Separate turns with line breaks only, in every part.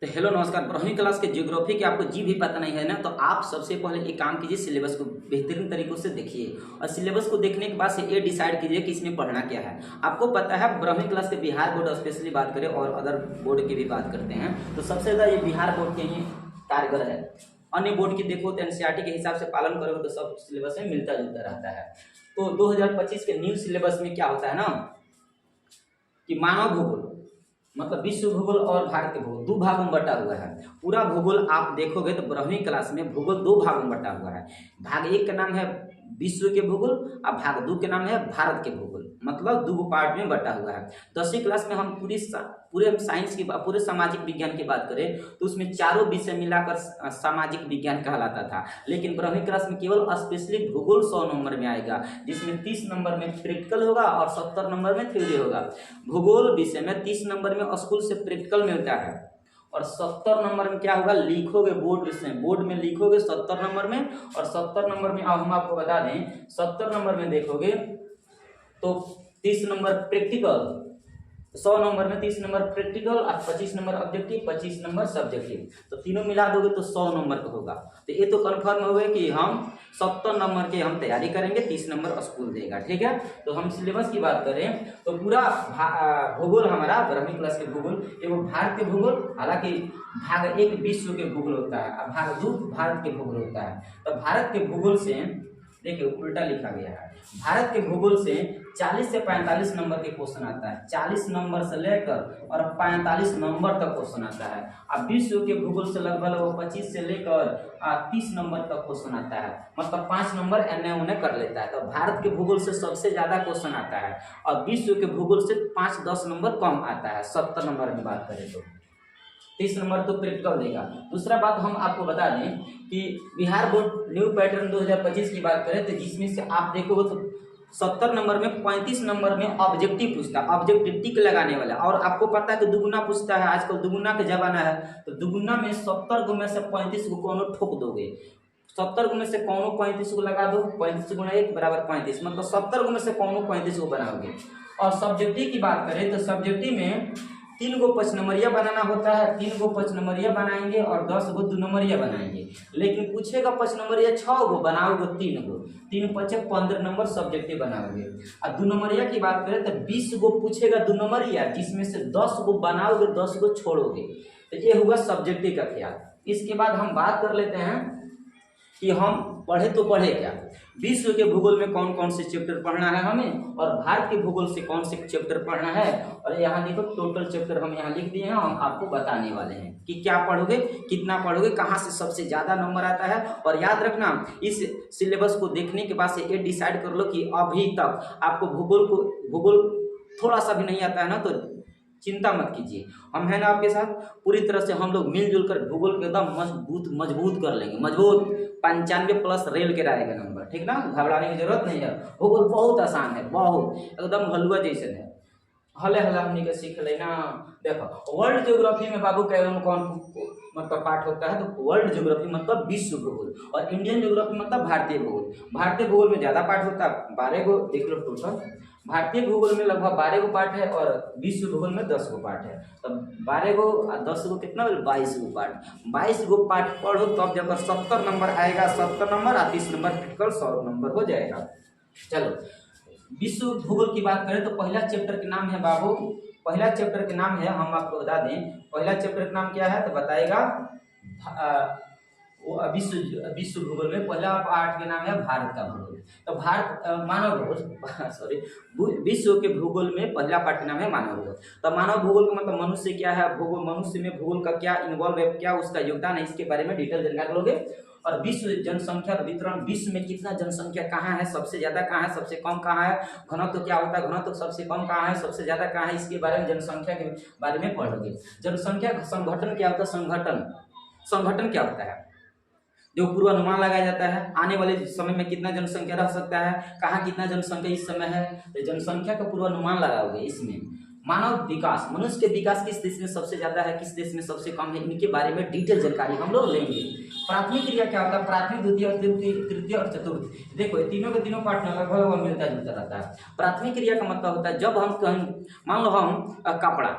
तो हेलो नमस्कार। 12वीं क्लास के ज्योग्राफी के आपको जी भी पता नहीं है ना, तो आप सबसे पहले एक काम कीजिए, सिलेबस को बेहतरीन तरीकों से देखिए और सिलेबस को देखने के बाद से ये डिसाइड कीजिए कि इसमें पढ़ना क्या है। आपको पता है 12वीं क्लास के बिहार बोर्ड स्पेशली बात करें और अदर बोर्ड की भी बात करते हैं तो सबसे ज़्यादा ये बिहार बोर्ड के ही कारगर है। अन्य बोर्ड की देखो तो एनसीईआरटी के हिसाब से पालन करोगे तो सब सिलेबस में मिलता जुलता रहता है। तो 2025 के न्यू सिलेबस में क्या होता है ना कि मानव भूगोल मतलब विश्व भूगोल और भारत के भूगोल 2 भागों में बटा हुआ है। पूरा भूगोल आप देखोगे तो 12वीं क्लास में भूगोल 2 भागों में बटा हुआ है। भाग 1 का नाम है विश्व के भूगोल और भाग 2 के नाम है भारत के भूगोल, मतलब 2 पार्ट में बटा हुआ है। 10वीं क्लास में हम पूरे साइंस की पूरे सामाजिक विज्ञान की बात करें तो उसमें चारों विषय मिलाकर सामाजिक विज्ञान कहलाता था, लेकिन 12वीं क्लास में केवल स्पेशली भूगोल 100 नंबर में आएगा, जिसमें 30 नंबर में प्रैक्टिकल होगा और 70 नंबर में थ्योरी होगा। भूगोल विषय में 30 नंबर में स्कूल से प्रैक्टिकल मिलता है और 70 नंबर में क्या होगा, लिखोगे बोर्ड विषय, बोर्ड में लिखोगे 70 नंबर में। और 70 नंबर में अब हम आपको बता दें 70 नंबर में देखोगे तो 30 नंबर प्रैक्टिकल, 100 नंबर में 30 नंबर प्रैक्टिकल और 25 नंबर ऑब्जेक्टिव, 25 नंबर सब्जेक्टिव, तो तीनों मिला दोगे तो 100 नंबर का होगा। तो ये तो कंफर्म हो गया कि हम 70 नंबर की हम तैयारी करेंगे, 30 नंबर स्कूल देगा। ठीक है, तो हम सिलेबस की बात करें तो पूरा भूगोल हमारा 12वीं क्लास के भूगोल एवं भारत के भूगोल, हालांकि भाग 1 विश्व के भूगोल होता है और भाग 2 भारत के भूगोल होता है। तो भारत के भूगोल से देखिए उल्टा लिखा गया है, भारत के भूगोल से 40 से 45 नंबर के क्वेश्चन आता है, 40 नंबर से लेकर और 45 नंबर तक क्वेश्चन आता है। अब विश्व के भूगोल से लगभग 25 से लेकर 30 नंबर तक क्वेश्चन आता है, मतलब 5 नंबर एने उने कर लेता है। तो भारत के भूगोल से सबसे ज्यादा क्वेश्चन आता है और विश्व के भूगोल से 5-10 नंबर कम आता है। 70 नंबर की बात करें तो 30 नंबर तो प्रैक्टिकल देगा। दूसरा बात हम आपको बता दें कि बिहार बोर्ड न्यू पैटर्न 2025 की बात करें तो जिसमें से आप देखोगे तो 70 नंबर में 35 नंबर में ऑब्जेक्टिव पूछता है, ऑब्जेक्टिव टिक लगाने वाला। और आपको पता है कि दुगुना पूछता है, आजकल दुगुना का जमाना है, तो दुगुना में 70 में से 35 को कौन ठोक दोगे, 70 में से कौन 35 को लगा दो, 35 गुना 1 बराबर 35, मतलब 70 में से कौन 35 को बनाओगे। और सब्जेक्टिव की बात करें तो सब्जेक्टिव में 3 गो 5 नंबरिया बनाना होता है, 3 गो 5 नंबरिया बनाएंगे और 10 गो 2 नंबरिया बनाएंगे। लेकिन पूछेगा 5 नंबरिया 6 गो, बनाओगे 3 गो, 3 5 15 नंबर सब्जेक्टिव बनाओगे। और 2 नंबरिया की बात करें तो 20 गो पूछेगा 2 नंबरिया, जिसमें से 10 गो बनाओगे, 10 गो छोड़ोगे। तो ये हुआ सब्जेक्टिव का ख्याल। इसके बाद हम बात कर लेते हैं कि हम पढ़े तो पढ़े क्या, विश्व के भूगोल में कौन कौन से चैप्टर पढ़ना है हमें और भारत के भूगोल से कौन से चैप्टर पढ़ना है। और यहाँ देखो टोटल चैप्टर हम यहाँ लिख दिए हैं, हम आपको बताने वाले हैं कि क्या पढ़ोगे, कितना पढ़ोगे, कहाँ से सबसे ज़्यादा नंबर आता है। और याद रखना इस सिलेबस को देखने के बाद से ये डिसाइड कर लो कि अभी तक आपको भूगोल थोड़ा सा भी नहीं आता है ना तो चिंता मत कीजिए, हम है ना आपके साथ। पूरी तरह से हम लोग मिलजुल कर भूगोल के एकदम मजबूत कर लेंगे, मजबूत 95 प्लस रेल के रहेगा नंबर, ठीक ना, घबराने की जरूरत नहीं है। भूगोल बहुत आसान है, बहुत एकदम हलवा जैसे है, हले हला हमने के सीख लेना। देखो वर्ल्ड ज्योग्राफी में बाबू कौन मतलब पार्ट होता है, तो वर्ल्ड ज्योग्राफी मतलब विश्व भूगोल और इंडियन ज्योग्राफी मतलब भारतीय भूगोल। भारतीय भूगोल में ज्यादा पार्ट होता है, 12 गो देख लो टोटल। भारतीय भूगोल में लगभग 12 गो पार्ट है और विश्व भूगोल में 10 गो पार्ट है। तो 12 गो 10 गो कितना 22 गो पार्ट, 22 गो पार्ट पढ़ो तब जाकर 70 नंबर आएगा, 70 नंबर 30 नंबर प्रैक्टिकल 100 नंबर हो जाएगा। चलो विश्व भूगोल की बात करें तो पहला चैप्टर के नाम है बाबू, पहला चैप्टर के नाम है, हम आपको बता दें पहला चैप्टर का नाम क्या है तो बताएगा विश्व भूगोल में पहला पार्ट के नाम है भारत का भूगोल। तो मानव भूगोल सॉरी विश्व के भूगोल में पहला पार्ट का नाम है मानव भूगोल। तो मानव भूगोल का मतलब मनुष्य क्या है, भूगोल मनुष्य में भूगोल का क्या इन्वॉल्व है, क्या उसका योगदान है, इसके बारे में डिटेल जानकारी लोगे। और विश्व जनसंख्या वितरण, विश्व में कितना जनसंख्या कहाँ है, सबसे ज्यादा कहाँ है, सबसे कम कहाँ है, घनत्व क्या होता है, घनत्व सबसे कम कहाँ है, सबसे ज्यादा कहाँ है, इसके बारे में जनसंख्या के बारे में पढ़ोगे। जनसंख्या संगठन क्या होता है, संगठन क्या होता है, जो पूर्वानुमान लगाया जाता है आने वाले समय में कितना जनसंख्या रह सकता है, कहाँ कितना जनसंख्या इस समय है, तो जनसंख्या का पूर्वानुमान लगाओगे। इसमें मानव विकास, मनुष्य के विकास किस देश में सबसे ज्यादा है, किस देश में सबसे कम है, इनके बारे में डिटेल जानकारी हम लोग लेंगे। प्राथमिक क्रिया क्या होता है, प्राथमिक द्वितीय और तृतीय और चतुर्थ, देखो तीनों के तीनों पार्ट लगभग मिलता जुलता रहता है। प्राथमिक क्रिया का मतलब होता है जब हम कहीं मान लो हम कपड़ा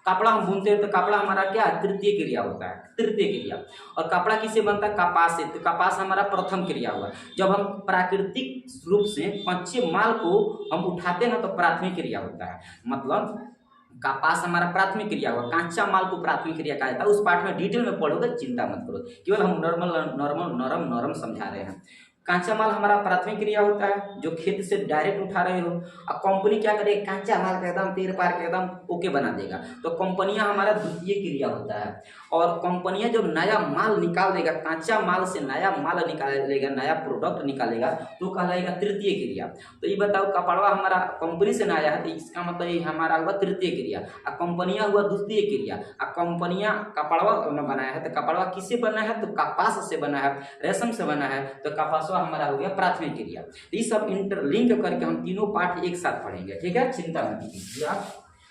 कपड़ा हम बुनते हैं तो कपड़ा हमारा क्या है, तृतीय क्रिया होता है, तृतीय क्रिया। और कपड़ा किससे बनता है, कपास से, तो कपास हमारा प्रथम क्रिया हुआ। जब हम प्राकृतिक रूप से कच्चे माल को हम उठाते हैं ना तो प्राथमिक क्रिया होता है। मतलब कपास हमारा प्राथमिक क्रिया हुआ, कांचा माल को प्राथमिक क्रिया कहा जाता है। उस पाठ में डिटेल में पढ़ोगे, चिंता मत करो, केवल हम नॉर्मल समझा रहे हैं। कांचा माल हमारा प्राथमिक क्रिया होता है, जो खेत से डायरेक्ट उठा रहे हो। अब कंपनी क्या करेगी, कांचा माल का एकदम तीर पार के एकदम ओके बना देगा, तो कंपनियां हमारा द्वितीय क्रिया होता है। और कंपनियां जब नया माल निकाल देगा, कांचा माल से नया माल निकालेगा, नया प्रोडक्ट निकालेगा, तो कहलाएगा तृतीय क्रिया। तो ये बताओ, कपड़वा हमारा कंपनी से नया है, तो इसका मतलब ये हमारा हुआ तृतीय क्रिया। और कंपनियां हुआ द्वितीय क्रिया। और कंपनियां कपड़वा बनाया है, तो कपड़वा किससे बना है, तो कपास से बना है, रेशम से बना है, तो कपास हमारा हो गया प्राथमिक क्रिया। ये सब इंटरलिंक करके हम तीनों पाठ एक साथ पढ़ेंगे, ठीक है, चिंता मत कीजिए आप।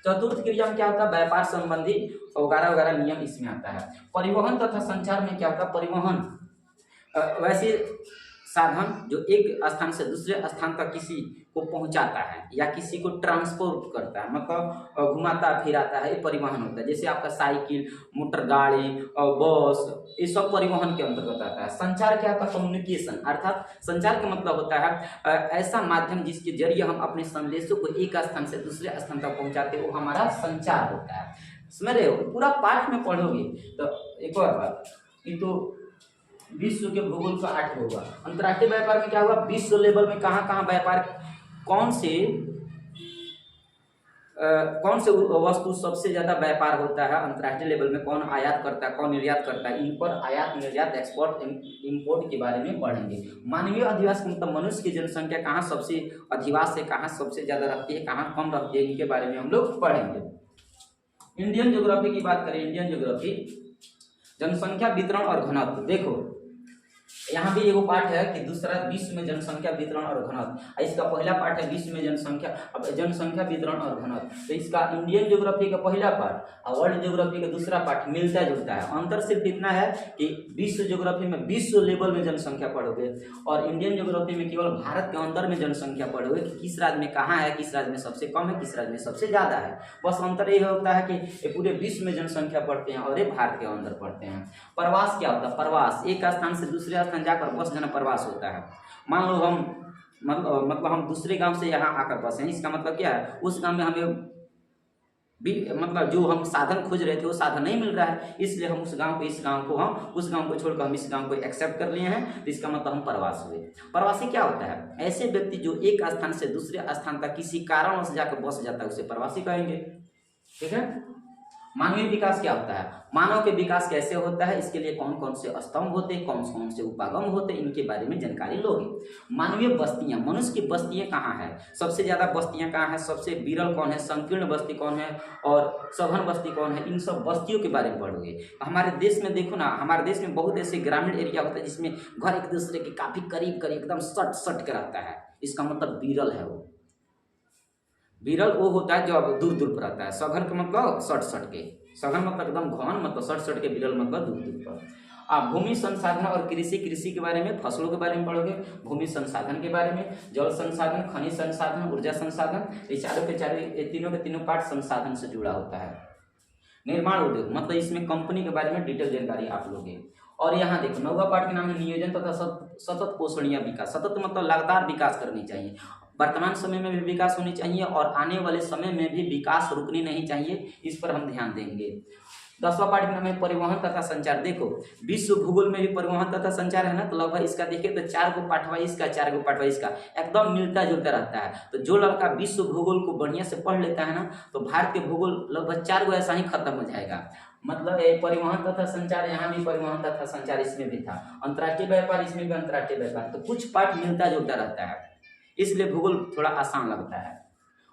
चतुर्थ क्रिया में क्या होता है, व्यापार संबंधी वगैरह वगैरह नियम इसमें आता है। परिवहन तथा संचार में क्या होता है, परिवहन वैसे साधन जो एक स्थान से दूसरे स्थान तक किसी को पहुंचाता है या किसी को ट्रांसपोर्ट करता है, मतलब घुमाता फिराता है, ये परिवहन होता है। जैसे आपका साइकिल, मोटर गाड़ी और बस, ये सब परिवहन के अंतर्गत आता है। संचार क्या होता है, कम्युनिकेशन, अर्थात संचार का मतलब होता है ऐसा माध्यम जिसके जरिए हम अपने संदेशों को एक स्थान से दूसरे स्थान तक पहुंचाते हैं, वो हमारा संचार होता है। समझ रहे हो, पूरा पाठ में पढ़ोगे तो एक और बात, ये तो विश्व के भूगोल का 8 होगा। अंतर्राष्ट्रीय व्यापार में क्या होगा, विश्व लेवल में कहाँ कहाँ व्यापार, कौन से वस्तु सबसे ज्यादा व्यापार होता है अंतर्राष्ट्रीय लेवल में, कौन आयात करता है, कौन निर्यात करता है, इन पर आयात निर्यात एक्सपोर्ट इंपोर्ट के बारे में पढ़ेंगे। मानवीय अधिवास मतलब मनुष्य की जनसंख्या कहाँ सबसे अधिवास है, कहाँ सबसे ज्यादा रहती है, कहाँ कम रहती है, इनके बारे में हम लोग पढ़ेंगे। इंडियन ज्योग्राफी की बात करें, इंडियन ज्योग्राफी जनसंख्या वितरण और घनत्व। देखो यहाँ भी एगो पाठ है कि दूसरा विश्व में जनसंख्या वितरण और घनत्व। इसका पहला पाठ है विश्व में जनसंख्या वितरण और घनत्व, तो इसका इंडियन ज्योग्राफी का पहला पाठ और वर्ल्ड ज्योग्राफी का दूसरा पाठ मिलता जुलता है। अंतर सिर्फ इतना है कि विश्व ज्योग्राफी में विश्व लेवल में जनसंख्या पढ़ोगे और इंडियन ज्योग्राफी में केवल भारत के अंदर में जनसंख्या पढ़ोगे कि किस राज्य में कहाँ है, किस राज्य में सबसे कम है, किस राज्य में सबसे ज्यादा है। बस अंतर ये होता है कि पूरे विश्व में जनसंख्या पढ़ते हैं और ये भारत के अंदर पढ़ते हैं। प्रवास क्या होता है, प्रवास एक स्थान से दूसरे स्थान जाकर बस जाना प्रवास होता है। मान लो हम मतलब हम दूसरे गांव से यहाँ आकर बसे हैं, इसका मतलब क्या है, उस गांव में हमें भी मतलब जो हम साधन खोज रहे थे वो साधन नहीं मिल रहा है, इसलिए हम उस गांव को छोड़कर हम इस गांव को एक्सेप्ट कर लिए हैं, तो इसका मतलब हम प्रवास हुए। प्रवासी क्या होता है, ऐसे व्यक्ति जो एक स्थान से दूसरे स्थान तक किसी कारणवश जाकर बस जाता है उसे प्रवासी कहेंगे, ठीक है। मानवीय विकास क्या होता है, मानव के विकास कैसे होता है, इसके लिए कौन कौन से स्तंभ होते हैं, कौन कौन से उपागम होते हैं, इनके बारे में जानकारी लोगे। मानवीय बस्तियां, मनुष्य की बस्तियां कहाँ है, सबसे ज्यादा बस्तियां कहाँ है, सबसे विरल कौन है, संकीर्ण बस्ती कौन है और सघन बस्ती कौन है, इन सब बस्तियों के बारे में पढ़ोगे। हमारे देश में देखो ना, हमारे देश में बहुत ऐसे ग्रामीण एरिया होता है जिसमें घर एक दूसरे के काफी करीब एकदम सट के रहता है, इसका मतलब विरल है। वो विरल वो होता है जो अब दूर दूर पर रहता है। सघन का मतलब सट के, सघन मतलब एकदम घन, मतलब सट के, विरल मतलब दूर दूर पर। आप भूमि संसाधन और कृषि के बारे में, फसलों के बारे में पढ़ोगे, भूमि संसाधन के बारे में, जल संसाधन, खनिज संसाधन, ऊर्जा संसाधन, ये तीनों के तीनों पार्ट संसाधन से जुड़ा होता है। निर्माण उद्योग मतलब इसमें कंपनी के बारे में डिटेल जानकारी आप लोगे। और यहाँ देखो 9वां पार्ट के नाम है नियोजन तथा सतत पोषणीय विकास। सतत मतलब लगातार विकास करनी चाहिए, वर्तमान समय में भी विकास होनी चाहिए और आने वाले समय में भी विकास रुकनी नहीं चाहिए, इस पर हम ध्यान देंगे। 10वां पार्ट में हमें परिवहन तथा संचार। देखो विश्व भूगोल में भी परिवहन तथा संचार है ना, तो लगभग इसका देखिए तो 4 गो पाठवा इसका, 4 गो पाठवा इसका, एकदम मिलता जुलता रहता है। तो जो लड़का विश्व भूगोल को बढ़िया से पढ़ लेता है ना, तो भारत के भूगोल लगभग 4 गो ऐसा ही खत्म हो जाएगा। मतलब परिवहन तथा संचार, यहाँ भी परिवहन तथा संचार इसमें भी था, अंतर्राष्ट्रीय व्यापार इसमें भी अंतर्राष्ट्रीय व्यापार, तो कुछ पाठ मिलता जुलता रहता है, इसलिए भूगोल थोड़ा आसान लगता है।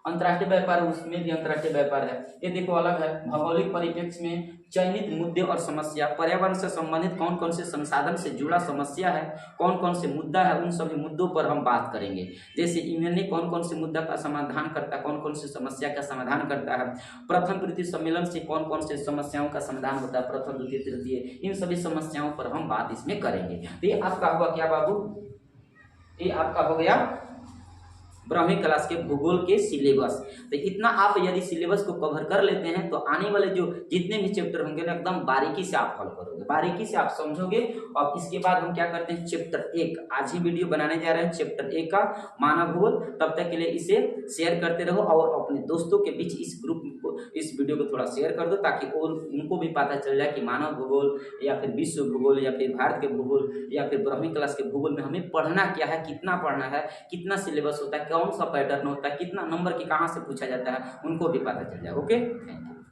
अंतर्राष्ट्रीय व्यापार उसमें भी अंतर्राष्ट्रीय व्यापार है, ये देखो अलग है। भौगोलिक परिप्रेक्ष्य में चयनित मुद्दे और समस्या, पर्यावरण से संबंधित कौन कौन से संसाधन से जुड़ा समस्या है, कौन कौन से मुद्दा है, उन सभी मुद्दों पर हम बात करेंगे। जैसे ईमेल ने कौन कौन से मुद्दा का समाधान करता है, कौन कौन से समस्या का समाधान करता है, प्रथम तृतीय सम्मेलन से कौन कौन से समस्याओं का समाधान होता है, प्रथम द्वितीय तृतीय, इन सभी समस्याओं पर हम बात इसमें करेंगे। तो ये आपका हुआ क्या बाबू, ये आपका हो गया 12वीं क्लास के भूगोल के सिलेबस। तो इतना आप यदि सिलेबस को कवर कर लेते हैं तो आने वाले जो जितने भी चैप्टर होंगे ना एकदम बारीकी से आप फॉलो करोगे, बारीकी से आप समझोगे। और इसके बाद हम क्या करते हैं, चैप्टर 1 आज ही वीडियो बनाने जा रहे हैं, चैप्टर 1 का मानव भूगोल। तब तक के लिए इसे शेयर करते रहो और अपने दोस्तों के बीच इस ग्रुप को, इस वीडियो को थोड़ा शेयर कर दो ताकि उनको भी पता चल जाए कि मानव भूगोल या फिर विश्व भूगोल या फिर भारत के भूगोल या फिर 12वीं क्लास के भूगोल में हमें पढ़ना क्या है, कितना पढ़ना है, कितना सिलेबस होता है, कौन सा पैटर्न होता है, कितना नंबर की कहाँ से पूछा जाता है, उनको भी पता चल जाए। Okay, thank you.